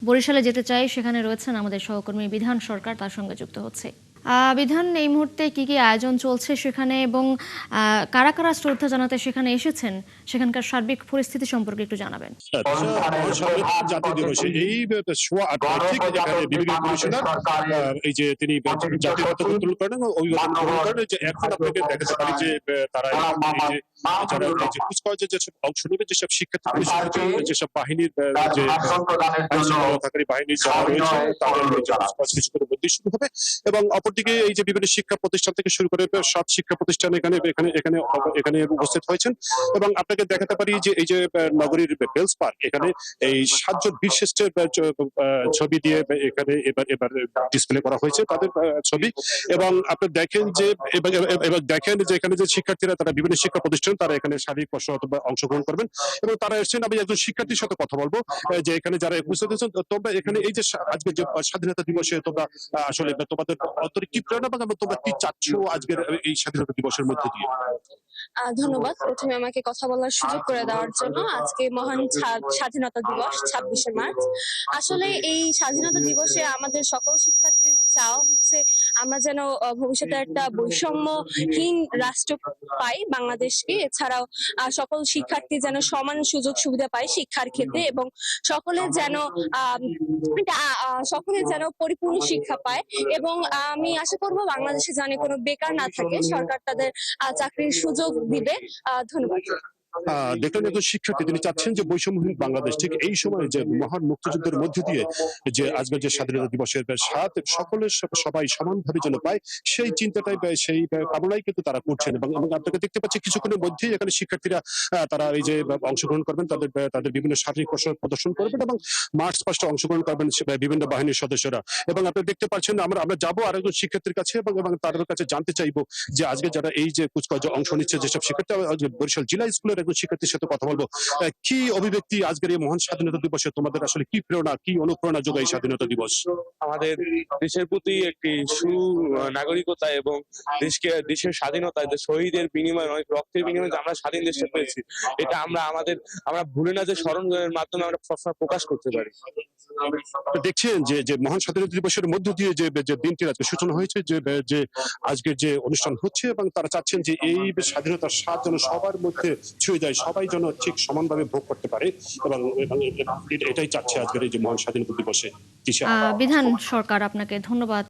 বরিশালে যেতে চাই, সেখানে রয়েছেন আমাদের সহকর্মী বিধান সরকার, তার সঙ্গে যুক্ত হচ্ছে। বিধান, এই মুহূর্তে কি কি আয়োজন চলছে সেখানে, এবং কারা কারা শ্রদ্ধা জানাতে সেখানে এসেছেন, সেখানকার সার্বিক পরিস্থিতি সম্পর্কে একটু জানাবেন। মহান জাতীয় দিবসে এই সোয়া ৮টার ঠিক এখানে বিভাগীয় কমিশনার এই যে তিনি জাতীয় পতাকা উত্তোলন করেন এবং অভিবাদন গ্রহণ করেন। যে এখন আপনাকে দেখাতে পারি যে তারা এই যে যারা এই যে কুচকাওয়াজে যেসব অংশ নেবে, যেসব শিক্ষার্থী পরিষদ, যেসব বাহিনীর যে আইনশৃঙ্খলাকারী বাহিনীর যারা রয়েছে, তাদের এই যে কুচকাওয়াজ কিছুক্ষণের মধ্যেই শুরু হবে। এবং অপরদিকে এই যে বিভিন্ন শিক্ষা প্রতিষ্ঠান থেকে শুরু করে সব শিক্ষা প্রতিষ্ঠান এখানে এখানে এখানে এখানে উপস্থিত হয়েছেন। এবং আপনাকে দেখাতে পারি যে এই যে নগরীর বেলস পার্ক, এখানে এই ৭ জন বীরশ্রেষ্ঠের ছবি দিয়ে এখানে এবার ডিসপ্লে করা হয়েছে তাদের ছবি। এবং আপনি দেখেন যে এবার দেখেন যে এখানে যে শিক্ষার্থীরা, তারা বিভিন্ন শিক্ষা প্রতিষ্ঠান, তারা এখানে শারীরিক কসরত অথবা অংশগ্রহণ করবেন এবং তারা এসেছেন। আমি একজন শিক্ষার্থীর সাথে কথা বলবো যে এখানে যারা উপস্থিত হয়েছেন, তোমরা এখানে এই যে আজকে যে স্বাধীনতা দিবসে তোমরা আসলে তোমাদের অন্তরে কি প্রেরণা এবং তোমরা কি চাচ্ছ আজকের এই স্বাধীনতা দিবসের মধ্যে দিয়ে? ধন্যবাদ প্রথমে আমাকে কথা বলার সুযোগ করে দেওয়ার জন্য। আজকে মহান স্বাধীনতা দিবস ২৬শে মার্চ। আসলে এই স্বাধীনতা দিবসে আমাদের সকল শিক্ষার্থীর চাওয়া হচ্ছে আমরা যেন ভবিষ্যতে একটা বৈষম্যহীন রাষ্ট্র পাই বাংলাদেশকে। এছাড়াও সকল শিক্ষার্থী যেন সমান সুযোগ সুবিধা পায় শিক্ষার ক্ষেত্রে, এবং সকলে যেন পরিপূর্ণ শিক্ষা পায়। এবং আমি আশা করবো বাংলাদেশে যেন কোনো বেকার না থাকে, সরকার তাদের চাকরির সুযোগ দিবে। ধন্যবাদ। দেখলেন একজন শিক্ষার্থী, তিনি চাচ্ছেন যে বৈষম্যহীন বাংলাদেশ। ঠিক এই সময় যে মহান মুক্তিযুদ্ধের মধ্যে দিয়ে যে আজকের যে স্বাধীনতা দিবসের স্বাদ সকলের সবাই সমানভাবে যেন পায়, সেই চিন্তাটাই সেই কামনাই কিন্তু তারা করছেন। এবং আপনাকে দেখতে পাচ্ছি কিছুক্ষণের মধ্যেই এখানে শিক্ষার্থীরা তারা এই যে অংশগ্রহণ করবেন, তাদের বিভিন্ন শারীরিক কসরত প্রদর্শন করবেন এবং মার্চ পাস্টে অংশগ্রহণ করবেন বিভিন্ন বাহিনীর সদস্যরা। এবং আপনি দেখতে পাচ্ছেন আমরা যাবো আরেকজন শিক্ষার্থীর কাছে এবং তাদের কাছে জানতে চাইবো যে আজকে যারা এই যে কুচকাওয়াজে অংশ নিচ্ছে, যেসব শিক্ষার্থী, বরিশাল জেলা স্কুলের একজন শিক্ষার্থীর সাথে কথা বলবো। কি অভিব্যক্তি আজকের এই মহান স্বাধীনতা দিবসে তোমাদের আসলে কি প্রেরণা, কি অনুপ্রেরণা যোগায় এই স্বাধীনতা দিবস? আমাদের দেশের প্রতি একটি সুনাগরিকতা এবং দেশের স্বাধীনতা, শহীদের বিনিময়ে, অনেক রক্তের বিনিময়ে আমরা স্বাধীন দেশটা পেয়েছি, এটা আমরা ভুলে না যে স্মরণের মাধ্যমে আমরা প্রকাশ করতে পারি। দেখছেন যে মহান স্বাধীনতা দিবসের মধ্য দিয়ে যে দিনটির আজকে সূচনা হয়েছে, যে আজকের যে অনুষ্ঠান হচ্ছে, এবং তারা চাচ্ছেন যে এই স্বাধীনতার স্বাদ যেন সবার মধ্যে ছুঁয়ে যায়, সবাই যেন ঠিক সমানভাবে ভোগ করতে পারে। এবং এটাই চাচ্ছে আজকের এই যে মহান স্বাধীনতা দিবসে। বিধান সরকার, আপনাকে ধন্যবাদ।